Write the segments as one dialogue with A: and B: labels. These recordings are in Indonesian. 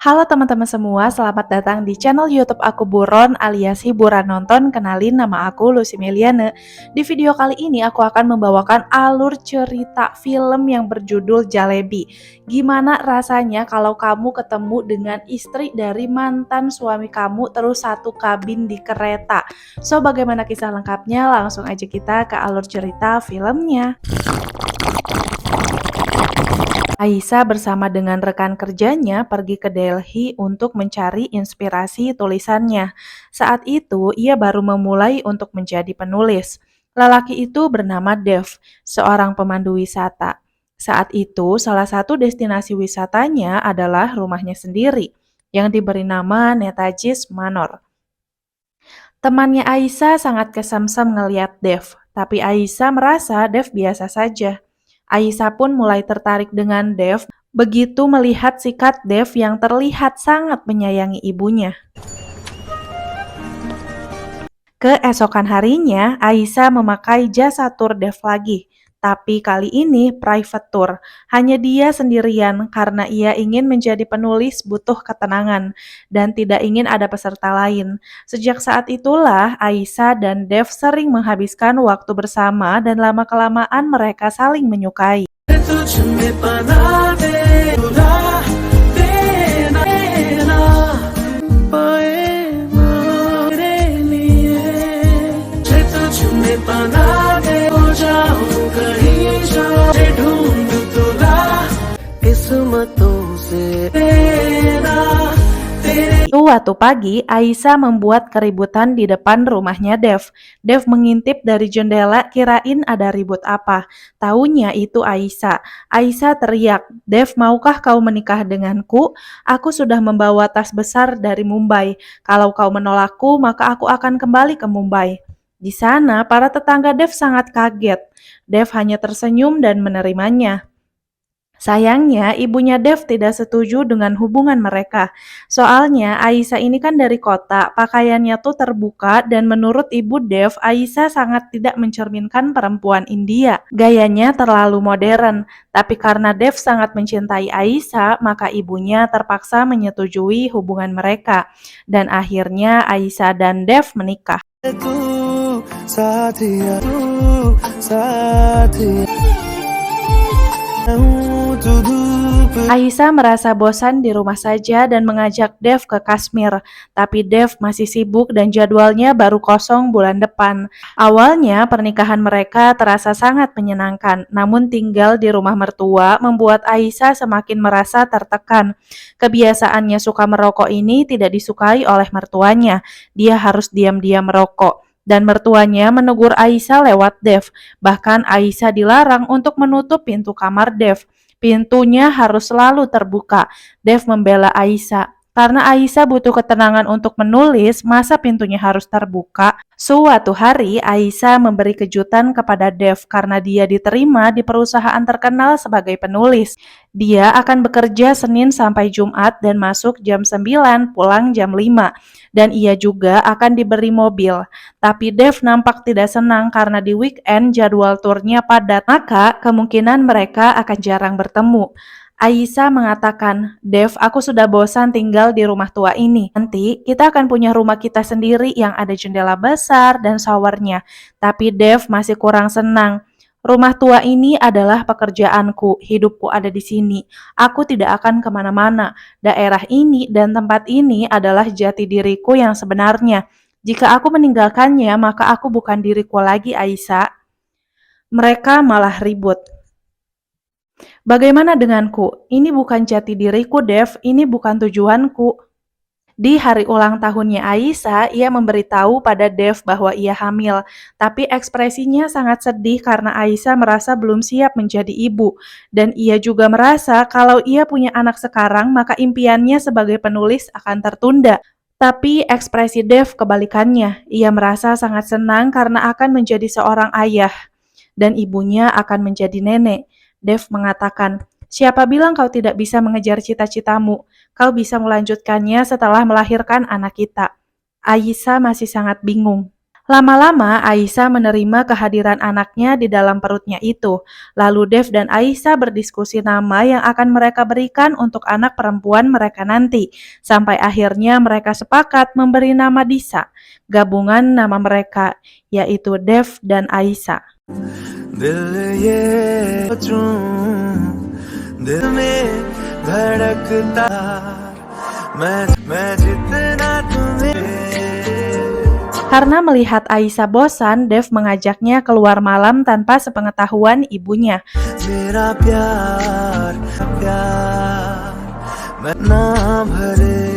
A: Halo teman-teman semua, selamat datang di channel YouTube aku Buron alias hiburan nonton. Kenalin, nama aku Lucy Meliana. Di video kali ini aku akan membawakan alur cerita film yang berjudul Jalebi. Gimana rasanya kalau kamu ketemu dengan istri dari mantan suami kamu terus satu kabin di kereta? So, bagaimana kisah lengkapnya? Langsung aja kita ke alur cerita filmnya. Aisyah bersama dengan rekan kerjanya pergi ke Delhi untuk mencari inspirasi tulisannya. Saat itu, ia baru memulai untuk menjadi penulis. Lelaki itu bernama Dev, seorang pemandu wisata. Saat itu, salah satu destinasi wisatanya adalah rumahnya sendiri, yang diberi nama Netagis Manor. Temannya Aisyah sangat kesemsem ngeliat Dev, tapi Aisyah merasa Dev biasa saja. Aisyah pun mulai tertarik dengan Dev begitu melihat sikap Dev yang terlihat sangat menyayangi ibunya. Keesokan harinya, Aisyah memakai jasa tur Dev lagi. Tapi kali ini private tour. Hanya dia sendirian karena ia ingin menjadi penulis butuh ketenangan dan tidak ingin ada peserta lain. Sejak saat itulah Aisyah dan Dev sering menghabiskan waktu bersama dan lama-kelamaan mereka saling menyukai. Suatu pagi, Aisyah membuat keributan di depan rumahnya Dev. Dev mengintip dari jendela kirain ada ribut apa. Taunya itu Aisyah. Aisyah teriak, "Dev, maukah kau menikah denganku? Aku sudah membawa tas besar dari Mumbai. Kalau kau menolakku, maka aku akan kembali ke Mumbai." Di sana, para tetangga Dev sangat kaget. Dev hanya tersenyum dan menerimanya. Sayangnya, ibunya Dev tidak setuju dengan hubungan mereka. Soalnya, Aisyah ini kan dari kota, pakaiannya tuh terbuka dan menurut ibu Dev, Aisyah sangat tidak mencerminkan perempuan India. Gayanya terlalu modern, tapi karena Dev sangat mencintai Aisyah, maka ibunya terpaksa menyetujui hubungan mereka. Dan akhirnya Aisyah dan Dev menikah. Aisyah merasa bosan di rumah saja dan mengajak Dev ke Kashmir, tapi Dev masih sibuk dan jadwalnya baru kosong bulan depan. Awalnya pernikahan mereka terasa sangat menyenangkan, namun tinggal di rumah mertua membuat Aisyah semakin merasa tertekan. Kebiasaannya suka merokok ini tidak disukai oleh mertuanya, dia harus diam-diam merokok. Dan mertuanya menegur Aisyah lewat Dev. Bahkan Aisyah dilarang untuk menutup pintu kamar Dev. Pintunya harus selalu terbuka. Dev membela Aisyah. Karena Aisyah butuh ketenangan untuk menulis, masa pintunya harus terbuka? Suatu hari, Aisyah memberi kejutan kepada Dev karena dia diterima di perusahaan terkenal sebagai penulis. Dia akan bekerja Senin sampai Jumat dan masuk jam 9, pulang jam 5. Dan ia juga akan diberi mobil. Tapi Dev nampak tidak senang karena di weekend jadwal turnya padat, maka kemungkinan mereka akan jarang bertemu. Aisyah mengatakan, "Dev, aku sudah bosan tinggal di rumah tua ini. Nanti kita akan punya rumah kita sendiri yang ada jendela besar dan showernya." Tapi Dev masih kurang senang. "Rumah tua ini adalah pekerjaanku, hidupku ada di sini. Aku tidak akan kemana-mana. Daerah ini dan tempat ini adalah jati diriku yang sebenarnya. Jika aku meninggalkannya, maka aku bukan diriku lagi, Aisyah." Mereka malah ribut. "Bagaimana denganku? Ini bukan jati diriku, Dev. Ini bukan tujuanku." Di hari ulang tahunnya Aisyah, ia memberitahu pada Dev bahwa ia hamil. Tapi ekspresinya sangat sedih karena Aisyah merasa belum siap menjadi ibu. Dan ia juga merasa kalau ia punya anak sekarang, maka impiannya sebagai penulis akan tertunda. Tapi ekspresi Dev kebalikannya. Ia merasa sangat senang karena akan menjadi seorang ayah. Dan ibunya akan menjadi nenek. Dev mengatakan, "Siapa bilang kau tidak bisa mengejar cita-citamu? Kau bisa melanjutkannya setelah melahirkan anak kita." Aisyah masih sangat bingung. Lama-lama Aisyah menerima kehadiran anaknya di dalam perutnya itu. Lalu Dev dan Aisyah berdiskusi nama yang akan mereka berikan untuk anak perempuan mereka nanti. Sampai akhirnya mereka sepakat memberi nama Disa, gabungan nama mereka, yaitu Dev dan Aisyah.
B: दिल ये सोचूं, दिल में धड़कता मैं जितना तुम्हें
A: Karena melihat Aisyah bosan, Dev mengajaknya keluar malam tanpa sepengetahuan ibunya.
B: मेरा प्यार प्यार मैं ना भरे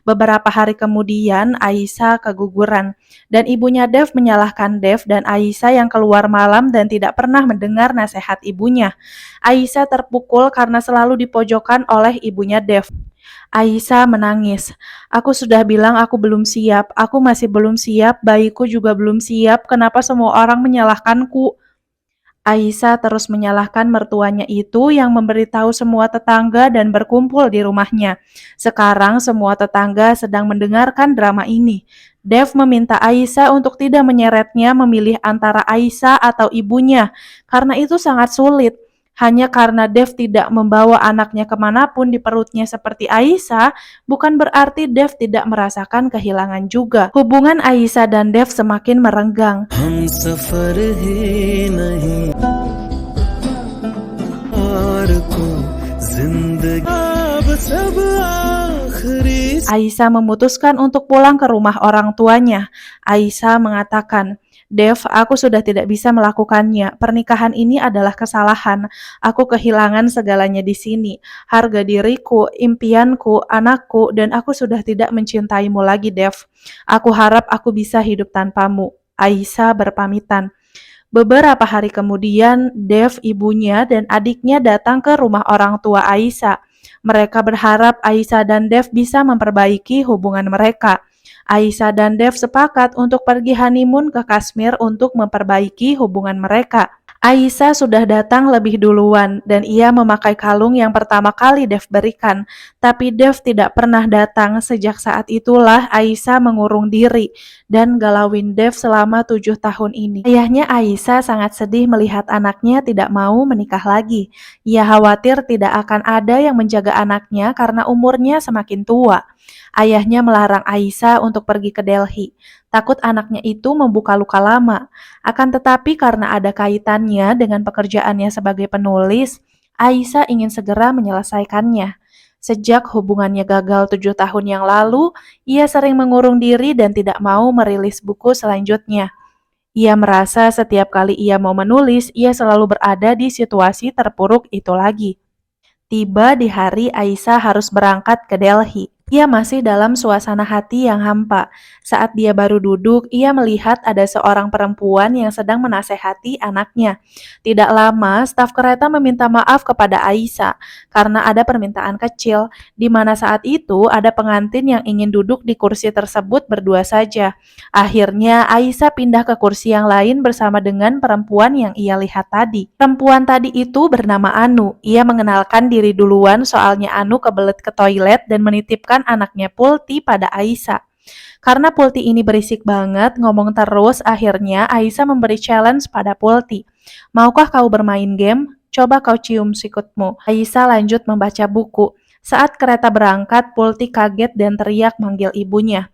A: Beberapa hari kemudian, Aisyah keguguran, dan ibunya Dev menyalahkan Dev dan Aisyah yang keluar malam dan tidak pernah mendengar nasihat ibunya. Aisyah terpukul karena selalu dipojokkan oleh ibunya Dev. Aisyah menangis. Aku sudah bilang aku belum siap, aku masih belum siap, bayiku juga belum siap, kenapa semua orang menyalahkanku? Aisyah terus menyalahkan mertuanya itu yang memberitahu semua tetangga dan berkumpul di rumahnya. Sekarang semua tetangga sedang mendengarkan drama ini. Dev meminta Aisyah untuk tidak menyeretnya memilih antara Aisyah atau ibunya, karena itu sangat sulit. Hanya karena Dev tidak membawa anaknya kemanapun di perutnya seperti Aisyah, bukan berarti Dev tidak merasakan kehilangan juga. Hubungan Aisyah dan Dev semakin merenggang.
B: हम सफर ही नहीं और को जिंदगी अब सब आखिरी
A: Aisyah memutuskan untuk pulang ke rumah orang tuanya. Aisyah mengatakan, Dev, aku sudah tidak bisa melakukannya. Pernikahan ini adalah kesalahan. Aku kehilangan segalanya di sini. Harga diriku, impianku, anakku, dan aku sudah tidak mencintaimu lagi, Dev. Aku harap aku bisa hidup tanpamu. Aisyah berpamitan. Beberapa hari kemudian, Dev, ibunya, dan adiknya datang ke rumah orang tua Aisyah. Mereka berharap Aisyah dan Dev bisa memperbaiki hubungan mereka. Aisyah dan Dev sepakat untuk pergi honeymoon ke Kashmir untuk memperbaiki hubungan mereka. Aisyah sudah datang lebih duluan dan ia memakai kalung yang pertama kali Dev berikan. Tapi Dev tidak pernah datang. Sejak saat itulah Aisyah mengurung diri dan galauin Dev selama 7 tahun ini. Ayahnya Aisyah sangat sedih melihat anaknya tidak mau menikah lagi. Ia khawatir tidak akan ada yang menjaga anaknya karena umurnya semakin tua. Ayahnya melarang Aisyah untuk pergi ke Delhi. Takut anaknya itu membuka luka lama. Akan tetapi karena ada kaitannya dengan pekerjaannya sebagai penulis, Aisyah ingin segera menyelesaikannya. Sejak hubungannya gagal 7 tahun yang lalu, ia sering mengurung diri dan tidak mau merilis buku selanjutnya. Ia merasa setiap kali ia mau menulis, ia selalu berada di situasi terpuruk itu lagi. Tiba di hari Aisyah harus berangkat ke Delhi. Ia masih dalam suasana hati yang hampa. Saat dia baru duduk, ia melihat ada seorang perempuan yang sedang menasehati anaknya. Tidak lama, staf kereta meminta maaf kepada Aisyah karena ada permintaan kecil, di mana saat itu ada pengantin yang ingin duduk di kursi tersebut berdua saja. Akhirnya Aisyah pindah ke kursi yang lain bersama dengan perempuan yang ia lihat tadi. Perempuan tadi itu bernama Anu. Ia mengenalkan diri duluan soalnya Anu kebelet ke toilet dan menitipkan anaknya Pulti pada Aisyah. Karena Pulti ini berisik banget, ngomong terus, akhirnya Aisyah memberi challenge pada Pulti. Maukah kau bermain game? Coba kau cium sikutmu. Aisyah lanjut membaca buku. Saat kereta berangkat, Pulti kaget dan teriak manggil ibunya.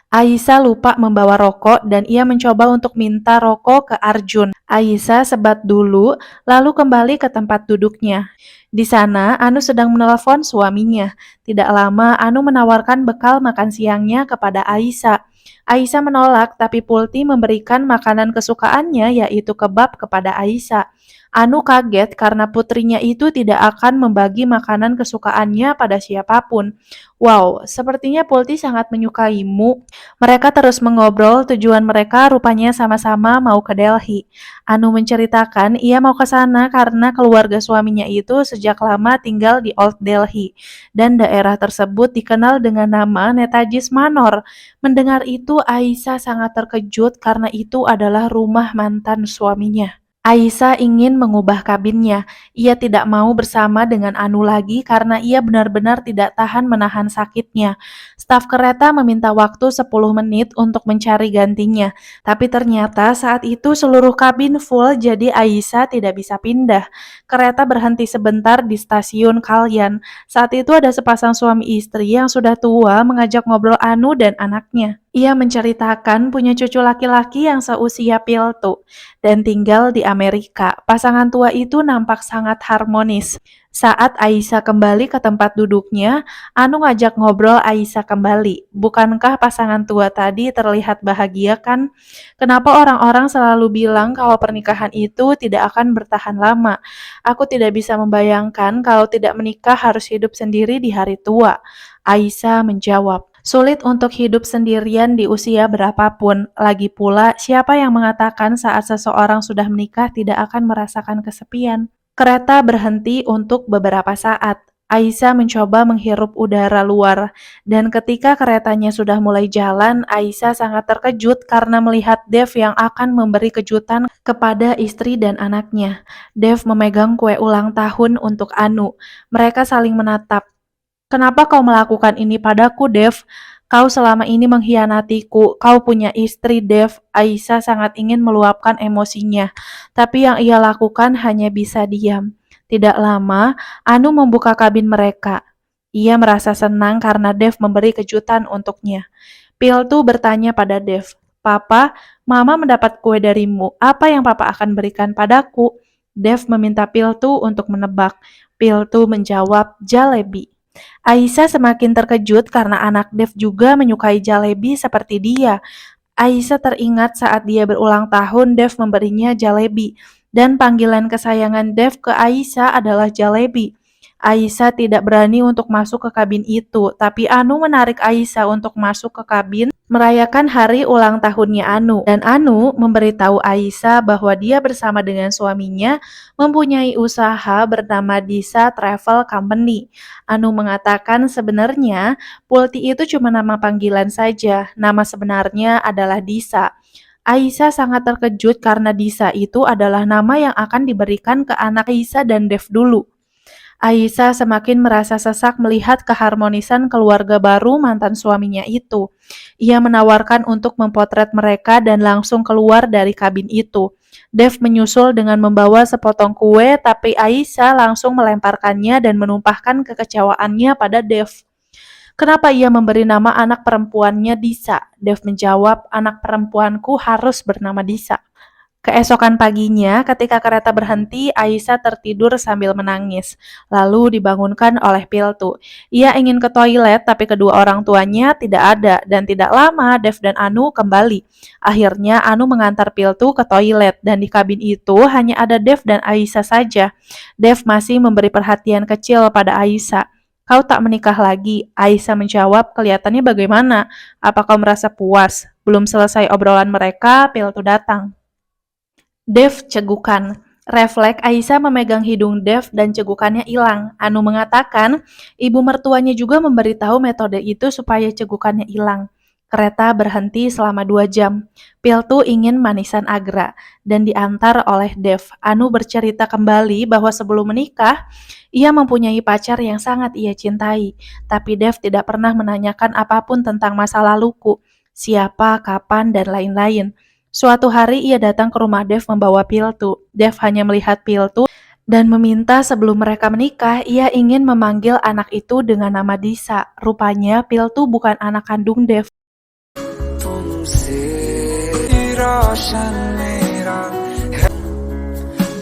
A: Aisyah lupa membawa rokok dan ia mencoba untuk minta rokok ke Arjun. Aisyah sebat dulu, lalu kembali ke tempat duduknya. Di sana, Anu sedang menelpon suaminya. Tidak lama, Anu menawarkan bekal makan siangnya kepada Aisyah. Aisyah menolak, tapi Pulti memberikan makanan kesukaannya, yaitu kebab, kepada Aisyah. Anu kaget karena putrinya itu tidak akan membagi makanan kesukaannya pada siapapun. Wow, sepertinya Pulti sangat menyukaimu. Mereka terus mengobrol, tujuan mereka rupanya sama-sama mau ke Delhi. Anu menceritakan ia mau ke sana karena keluarga suaminya itu sejak lama tinggal di Old Delhi dan daerah tersebut dikenal dengan nama Netaji Manor. Mendengar itu Aisyah sangat terkejut karena itu adalah rumah mantan suaminya. Aisyah ingin mengubah kabinnya. Ia tidak mau bersama dengan Anu lagi karena ia benar-benar tidak tahan menahan sakitnya. Staf kereta meminta waktu 10 menit untuk mencari gantinya. Tapi ternyata saat itu seluruh kabin full jadi Aisyah tidak bisa pindah. Kereta berhenti sebentar di stasiun Kalyan. Saat itu ada sepasang suami istri yang sudah tua mengajak ngobrol Anu dan anaknya. Ia menceritakan punya cucu laki-laki yang seusia Piltu dan tinggal di Amerika. Pasangan tua itu nampak sangat harmonis. Saat Aisyah kembali ke tempat duduknya, Anu ngajak ngobrol Aisyah kembali. Bukankah pasangan tua tadi terlihat bahagia kan? Kenapa orang-orang selalu bilang kalau pernikahan itu tidak akan bertahan lama? Aku tidak bisa membayangkan kalau tidak menikah harus hidup sendiri di hari tua. Aisyah menjawab, sulit untuk hidup sendirian di usia berapapun. Lagi pula, siapa yang mengatakan saat seseorang sudah menikah tidak akan merasakan kesepian? Kereta berhenti untuk beberapa saat. Aisyah mencoba menghirup udara luar, dan ketika keretanya sudah mulai jalan, Aisyah sangat terkejut karena melihat Dev yang akan memberi kejutan kepada istri dan anaknya. Dev memegang kue ulang tahun untuk Anu. Mereka saling menatap. Kenapa kau melakukan ini padaku, Dev? Kau selama ini mengkhianatiku. Kau punya istri, Dev. Aisyah sangat ingin meluapkan emosinya, tapi yang ia lakukan hanya bisa diam. Tidak lama, Anu membuka kabin mereka. Ia merasa senang karena Dev memberi kejutan untuknya. Piltu bertanya pada Dev, Papa, Mama mendapat kue darimu. Apa yang Papa akan berikan padaku? Dev meminta Piltu untuk menebak. Piltu menjawab, jalebi. Aisyah semakin terkejut karena anak Dev juga menyukai jalebi seperti dia. Aisyah teringat saat dia berulang tahun, Dev memberinya jalebi, dan panggilan kesayangan Dev ke Aisyah adalah jalebi. Aisyah tidak berani untuk masuk ke kabin itu, tapi Anu menarik Aisyah untuk masuk ke kabin merayakan hari ulang tahunnya Anu. Dan Anu memberitahu Aisyah bahwa dia bersama dengan suaminya mempunyai usaha bernama Disa Travel Company. Anu mengatakan sebenarnya Pulti itu cuma nama panggilan saja, nama sebenarnya adalah Disa. Aisyah sangat terkejut karena Disa itu adalah nama yang akan diberikan ke anak Aisyah dan Dev dulu. Aisyah semakin merasa sesak melihat keharmonisan keluarga baru mantan suaminya itu. Ia menawarkan untuk mempotret mereka dan langsung keluar dari kabin itu. Dev menyusul dengan membawa sepotong kue, tapi Aisyah langsung melemparkannya dan menumpahkan kekecewaannya pada Dev. Kenapa ia memberi nama anak perempuannya Disa? Dev menjawab, anak perempuanku harus bernama Disa. Keesokan paginya, ketika kereta berhenti, Aisyah tertidur sambil menangis, lalu dibangunkan oleh Piltu. Ia ingin ke toilet, tapi kedua orang tuanya tidak ada, dan tidak lama Dev dan Anu kembali. Akhirnya, Anu mengantar Piltu ke toilet, dan di kabin itu hanya ada Dev dan Aisyah saja. Dev masih memberi perhatian kecil pada Aisyah. Kau tak menikah lagi? Aisyah menjawab, kelihatannya bagaimana? Apa kau merasa puas? Belum selesai obrolan mereka, Piltu datang. Dev cegukan. Refleks Aisyah memegang hidung Dev dan cegukannya hilang. Anu mengatakan, ibu mertuanya juga memberitahu metode itu supaya cegukannya hilang. Kereta berhenti selama 2 jam. Piltu ingin manisan Agra dan diantar oleh Dev. Anu bercerita kembali bahwa sebelum menikah, ia mempunyai pacar yang sangat ia cintai. Tapi Dev tidak pernah menanyakan apapun tentang masa laluku, siapa, kapan, dan lain-lain. Suatu hari ia datang ke rumah Dev membawa Piltu. Dev hanya melihat Piltu dan meminta sebelum mereka menikah, ia ingin memanggil anak itu dengan nama Disa. Rupanya Piltu bukan anak kandung Dev.
B: तुमसे रोशन मेरा है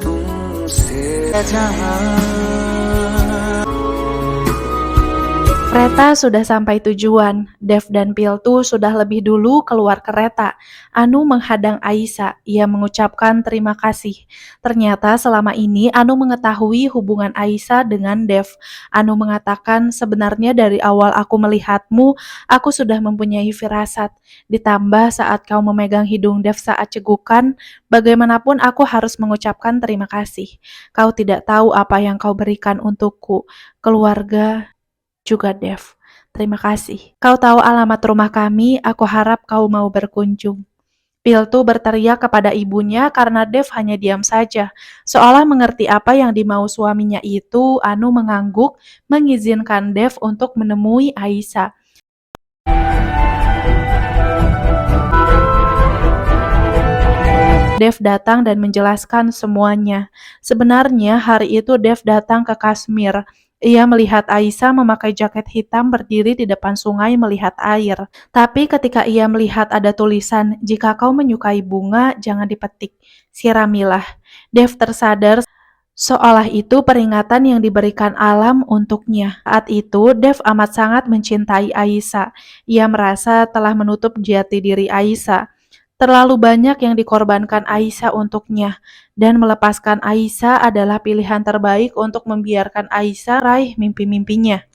B: तुमसे जहां
A: Kereta sudah sampai tujuan. Dev dan Piltu sudah lebih dulu keluar kereta. Anu menghadang Aisyah. Ia mengucapkan terima kasih. Ternyata selama ini Anu mengetahui hubungan Aisyah dengan Dev. Anu mengatakan, sebenarnya dari awal aku melihatmu, aku sudah mempunyai firasat. Ditambah saat kau memegang hidung Dev saat cegukan, bagaimanapun aku harus mengucapkan terima kasih. Kau tidak tahu apa yang kau berikan untukku. Keluarga, juga Dev. Terima kasih. Kau tahu alamat rumah kami, aku harap kau mau berkunjung. Piltu berteriak kepada ibunya karena Dev hanya diam saja. Seolah mengerti apa yang dimau suaminya itu, Anu mengangguk, mengizinkan Dev untuk menemui Aisyah. Dev datang dan menjelaskan semuanya. Sebenarnya hari itu Dev datang ke Kashmir. Ia melihat Aisyah memakai jaket hitam berdiri di depan sungai melihat air. Tapi ketika ia melihat ada tulisan, "Jika kau menyukai bunga, jangan dipetik, siramilah." Dev tersadar seolah itu peringatan yang diberikan alam untuknya. Saat itu, Dev amat sangat mencintai Aisyah. Ia merasa telah menutup jati diri Aisyah. Terlalu banyak yang dikorbankan Aisyah untuknya, dan melepaskan Aisyah adalah pilihan terbaik untuk membiarkan Aisyah raih mimpi-mimpinya.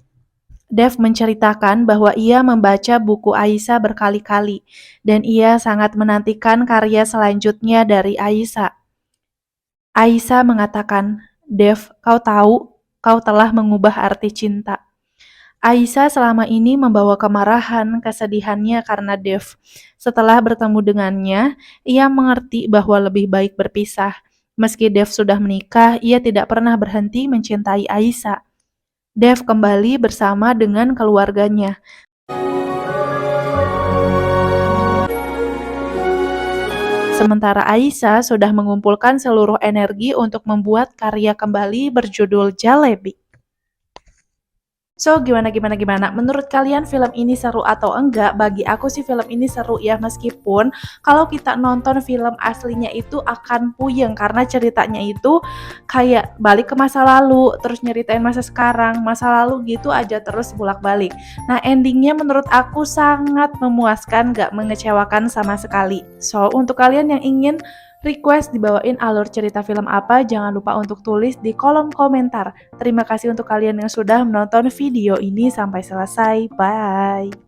A: Dev menceritakan bahwa ia membaca buku Aisyah berkali-kali, dan ia sangat menantikan karya selanjutnya dari Aisyah. Aisyah mengatakan, "Dev, kau tahu, kau telah mengubah arti cinta." Aisyah selama ini membawa kemarahan, kesedihannya karena Dev. Setelah bertemu dengannya, ia mengerti bahwa lebih baik berpisah. Meski Dev sudah menikah, ia tidak pernah berhenti mencintai Aisyah. Dev kembali bersama dengan keluarganya. Sementara Aisyah sudah mengumpulkan seluruh energi untuk membuat karya kembali berjudul Jalebi. So, gimana? Menurut kalian film ini seru atau enggak? Bagi aku sih film ini seru ya, meskipun kalau kita nonton film aslinya itu akan puyeng karena ceritanya itu kayak balik ke masa lalu, terus nyeritain masa lalu gitu aja terus bolak-balik. Nah, endingnya menurut aku sangat memuaskan, gak mengecewakan sama sekali. So, untuk kalian yang ingin request dibawain alur cerita film apa, jangan lupa untuk tulis di kolom komentar. Terima kasih untuk kalian yang sudah menonton video ini sampai selesai. Bye!